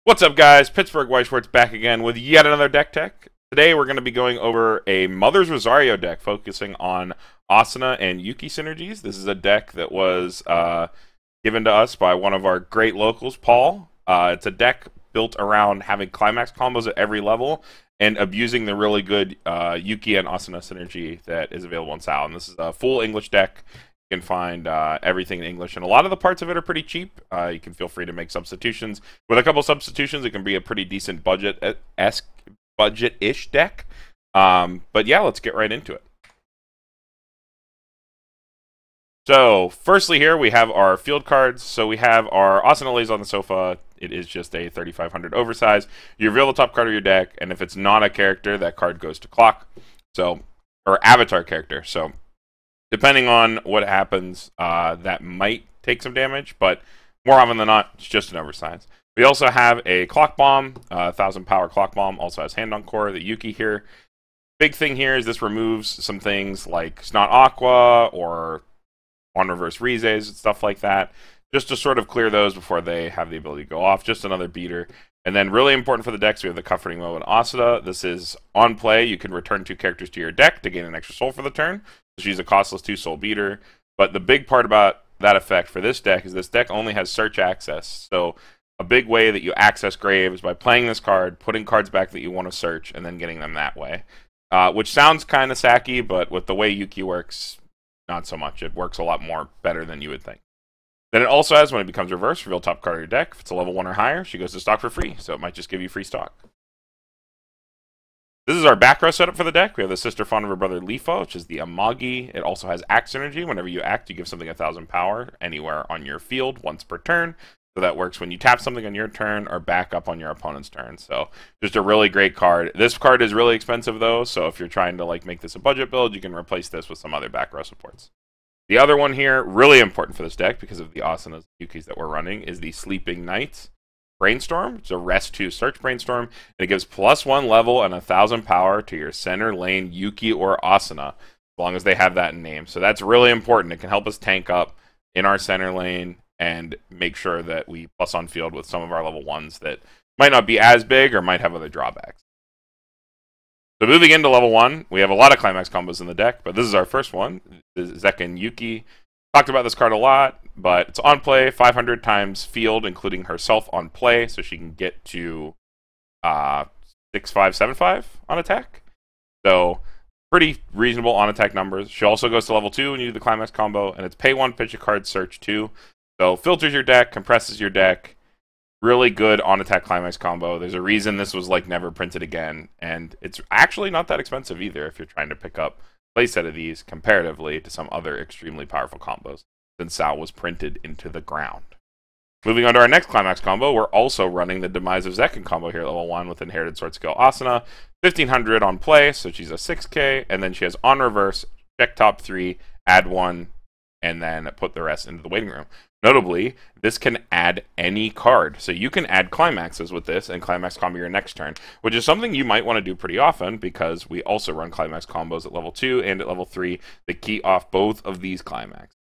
What's up, guys? Pittsburgh Weiss back again with yet another deck tech. Today we're going to be going over a Mother's Rosario deck focusing on Asana and Yuki synergies. This is a deck that was given to us by one of our great locals, Pahl. It's a deck built around having Climax combos at every level and abusing the really good Yuki and Asana synergy that is available in SAL. And this is a full English deck. You can find everything in English, and a lot of the parts of it are pretty cheap. You can feel free to make substitutions. With a couple substitutions, it can be a pretty decent budget-ish deck. But yeah, let's get right into it. So, firstly here, we have our field cards. So we have our Asana lays on the sofa. It is just a 3500 oversize. You reveal the top card of your deck, and if it's not a character, that card goes to clock. So, or avatar character. So, depending on what happens, that might take some damage, but more often than not, it's just an oversize. We also have a Clock Bomb, 1000 power Clock Bomb, also has Hand on Core, the Yuki here. Big thing here is this removes some things like Snot Aqua or on reverse Rizes and stuff like that, just to sort of clear those before they have the ability to go off. Just another beater. And then really important for the decks, we have the Comforting Mode and Asuna. This is on play. You can return 2 characters to your deck to gain an extra soul for the turn. So she's a costless 2-soul beater. But the big part about that effect for this deck is this deck only has search access. So a big way that you access graves by playing this card, putting cards back that you want to search, and then getting them that way. Which sounds kind of sacky, but with the way Yuki works, not so much. It works a lot more better than you would think. Then it also has, when it becomes reverse, reveal top card of your deck. If it's a level 1 or higher, she goes to stock for free, so it might just give you free stock. This is our back row setup for the deck. We have the sister font of her brother Lifa, which is the Amagi. It also has act synergy. Whenever you act, you give something 1000 power anywhere on your field once per turn. So that works when you tap something on your turn or back up on your opponent's turn. So just a really great card. This card is really expensive though, so if you're trying to make this a budget build, you can replace this with some other back row supports. The other one here, really important for this deck because of the Asanas and Yukis that we're running, is the Sleeping Knight Brainstorm. It's a rest 2 search Brainstorm, and it gives +1 level and 1000 power to your center lane Yuki or Asana, as long as they have that in name. So that's really important. It can help us tank up in our center lane and make sure that we plus on field with some of our level 1s that might not be as big or might have other drawbacks. So moving into level 1, we have a lot of Climax combos in the deck, but this is our first one. This is Zekken Yuki. Talked about this card a lot, but it's on play 500 times field, including herself on play, so she can get to 6-5-7-5 on attack. So pretty reasonable on attack numbers. She also goes to level 2 when you do the Climax combo, and it's pay 1, pitch a card, search 2. So filters your deck, compresses your deck. Really good on attack Climax combo. There's a reason this was never printed again, and it's actually not that expensive either if you're trying to pick up a playset of these comparatively to some other extremely powerful combos, since Sal was printed into the ground. Moving on to our next Climax combo, we're also running the Demise of Zekken combo here at level 1 with Inherited Sword Skill Asana. 1500 on play, so she's a 6k, and then she has on reverse, check top 3, add 1, and then put the rest into the waiting room. Notably, this can add any card. So you can add Climaxes with this and Climax combo your next turn, which is something you might want to do pretty often because we also run Climax combos at level 2 and at level 3 that key off both of these Climax.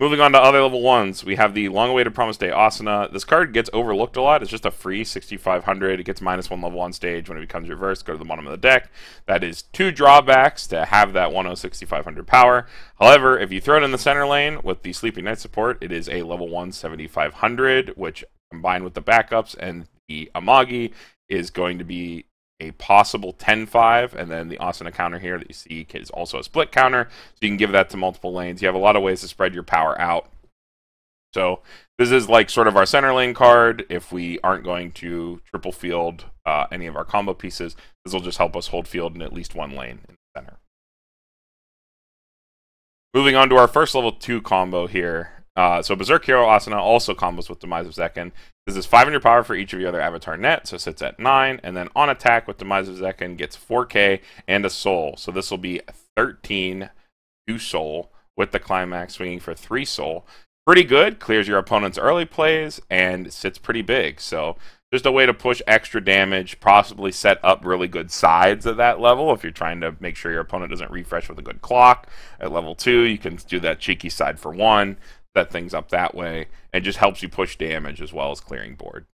Moving on to other level 1s, we have the long-awaited Promised Day Asana. This card gets overlooked a lot. It's just a free 6500. It gets -1 level on stage. When it becomes reversed, go to the bottom of the deck. That is 2 drawbacks to have that 6500 power. However, if you throw it in the center lane with the Sleeping Knight support, it is a level 1 7500, which combined with the backups and the Amagi is going to be a possible 10-5, and then the Asana counter here that you see is also a split counter, so you can give that to multiple lanes. You have a lot of ways to spread your power out. So this is sort of our center lane card. If we aren't going to triple field any of our combo pieces, this will just help us hold field in at least one lane in the center. Moving on to our first level 2 combo here. So Berserk Hero Asana also combos with Demise of Zekken. This is 500 power for each of your other avatar net, so it sits at 9, and then on attack with Demise of Zekken gets 4k and a soul. So this will be 13 2 soul with the Climax swinging for 3 soul. Pretty good, clears your opponent's early plays, and sits pretty big. So just a way to push extra damage, possibly set up really good sides at that level. If you're trying to make sure your opponent doesn't refresh with a good clock at level 2, you can do that cheeky side for 1. set things up that way, and just helps you push damage as well as clearing board.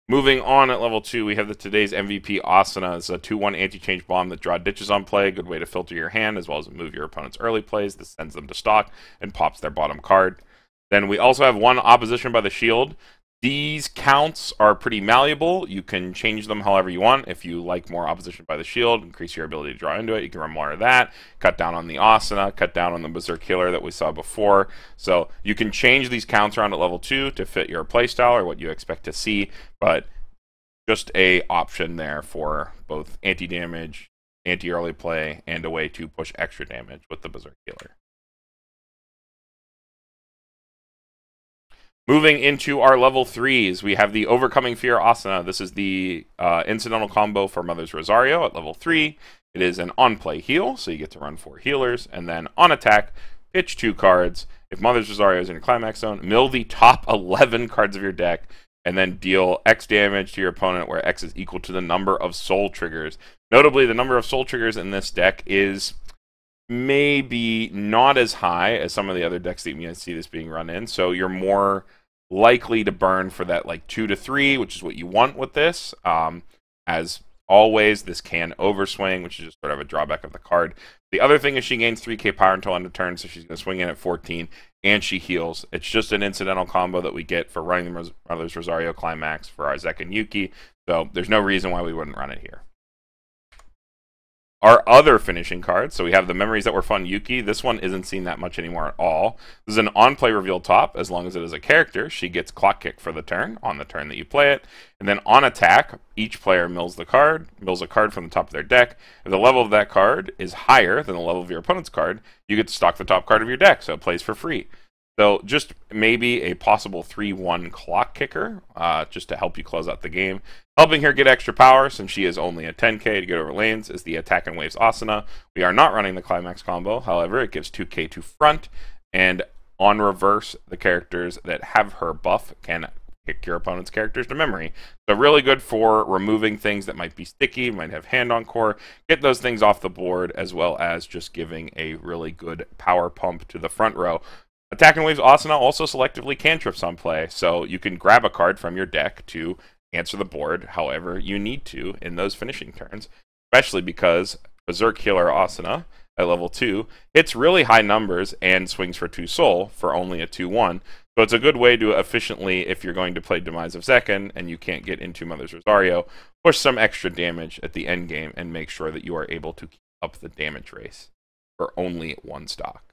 Moving on at level 2, we have today's MVP, Asana. It's a 2-1 anti-change bomb that draw ditches on play. Good way to filter your hand, as well as move your opponent's early plays. This sends them to stock and pops their bottom card. Then we also have 1 opposition by the shield. These counts are pretty malleable. You can change them however you want. If you like more opposition by the shield, increase your ability to draw into it, you can run more of that. Cut down on the Asana, cut down on the Berserk Healer that we saw before. So you can change these counts around at level 2 to fit your playstyle or what you expect to see, but just a option there for both anti-damage, anti-early play, and a way to push extra damage with the Berserk Healer. Moving into our level 3s, we have the Overcoming Fear Asana. This is the incidental combo for Mother's Rosario at level 3. It is an on-play heal, so you get to run 4 healers. And then on attack, pitch 2 cards. If Mother's Rosario is in your climax zone, mill the top 11 cards of your deck, and then deal X damage to your opponent, where X is equal to the number of soul triggers. Notably, the number of soul triggers in this deck is maybe not as high as some of the other decks that you see this being run in, so you're more likely to burn for that like 2 to 3, which is what you want with this. As always, this can overswing, which is just sort of a drawback of the card. The other thing is she gains 3k power until end of turn, so she's going to swing in at 14, and she heals. It's just an incidental combo that we get for running the Mother's Rosario Climax for our Zek and Yuki, so there's no reason why we wouldn't run it here. Our other finishing cards, so we have the Memories That Were Fun Yuki. This one isn't seen that much anymore at all. This is an on-play reveal top. As long as it is a character, she gets Clock Kick for the turn, on the turn that you play it. And then on attack, each player mills a card from the top of their deck. If the level of that card is higher than the level of your opponent's card, you get to stock the top card of your deck, so it plays for free. So just maybe a possible 3-1 Clock Kicker, just to help you close out the game. Helping her get extra power, since she is only a 10k to get over lanes, is the Attack and Waves Asana. We are not running the Climax combo, however, it gives 2k to front, and on reverse, the characters that have her buff can kick your opponent's characters to memory. So really good for removing things that might be sticky, might have hand on core, get those things off the board, as well as just giving a really good power pump to the front row. Attack and Waves Asana also selectively cantrips on play, so you can grab a card from your deck to answer the board however you need to in those finishing turns, especially because Berserk Healer Asana at level 2 hits really high numbers and swings for 2 soul for only a 2-1. So it's a good way to efficiently, if you're going to play Demise of Zekken and you can't get into Mother's Rosario, push some extra damage at the end game and make sure that you are able to keep up the damage race for only 1 stock.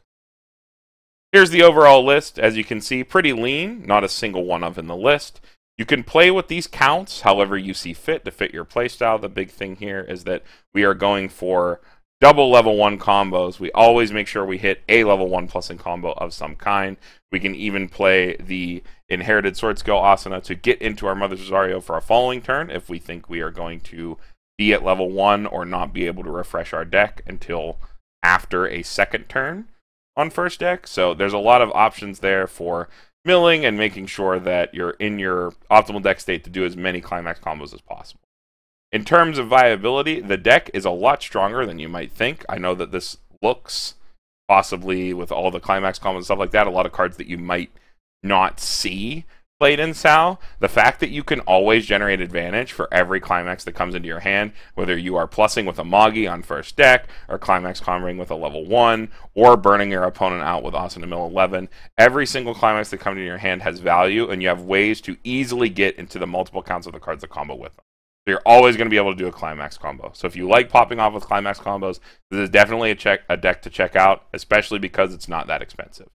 Here's the overall list. As you can see, pretty lean, not a single one of in the list. You can play with these counts however you see fit to fit your playstyle. The big thing here is that we are going for double level 1 combos. We always make sure we hit a level 1 plus in combo of some kind. We can even play the Inherited Sword Skill Asana to get into our Mother's Rosario for a following turn if we think we are going to be at level 1 or not be able to refresh our deck until after a second turn on first deck. So there's a lot of options there for milling and making sure that you're in your optimal deck state to do as many Climax combos as possible. In terms of viability, the deck is a lot stronger than you might think. I know that this looks, possibly with all the Climax combos and stuff like that, a lot of cards that you might not see played in SAO. The fact that you can always generate advantage for every Climax that comes into your hand, whether you are plussing with a Magi on first deck, or Climax comboing with a level 1, or burning your opponent out with Asana Mill 11, every single Climax that comes into your hand has value, and you have ways to easily get into the multiple counts of the cards that combo with them. So you're always going to be able to do a Climax combo. So if you like popping off with Climax combos, this is definitely a deck to check out, especially because it's not that expensive.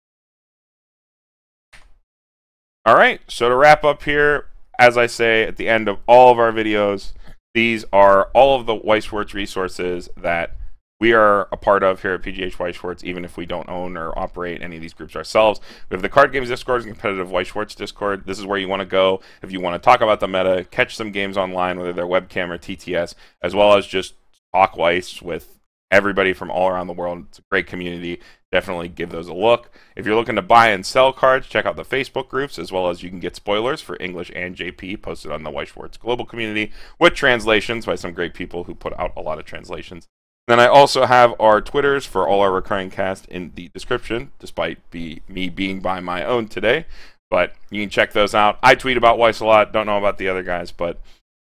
Alright, so to wrap up here, as I say at the end of all of our videos, these are all of the Weiss resources that we are a part of here at PGH Weiss, even if we don't own or operate any of these groups ourselves. We have the Card Games Discord and Competitive Weiss Discord. This is where you want to go if you want to talk about the meta, catch some games online, whether they're webcam or TTS, as well as just talk Weiss with everybody from all around the world. It's a great community. Definitely give those a look. If you're looking to buy and sell cards, check out the Facebook groups, as well as you can get spoilers for English and JP posted on the Weiss global community with translations by some great people who put out a lot of translations. Then I also have our Twitters for all our recurring cast in the description, despite me being by my own today. But you can check those out. I tweet about Weiss a lot. Don't know about the other guys, but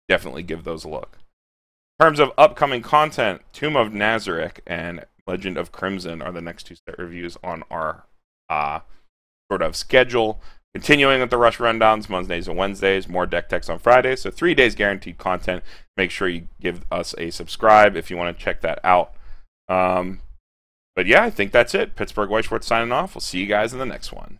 definitely give those a look. In terms of upcoming content, Tomb of Nazarick and Legend of Crimson are the next 2 set reviews on our sort of schedule. Continuing with the Rush Rundowns, Mondays and Wednesdays, more deck techs on Fridays. So 3 days guaranteed content. Make sure you give us a subscribe if you want to check that out. But yeah, I think that's it. Pittsburgh White Schwartz signing off. We'll see you guys in the next one.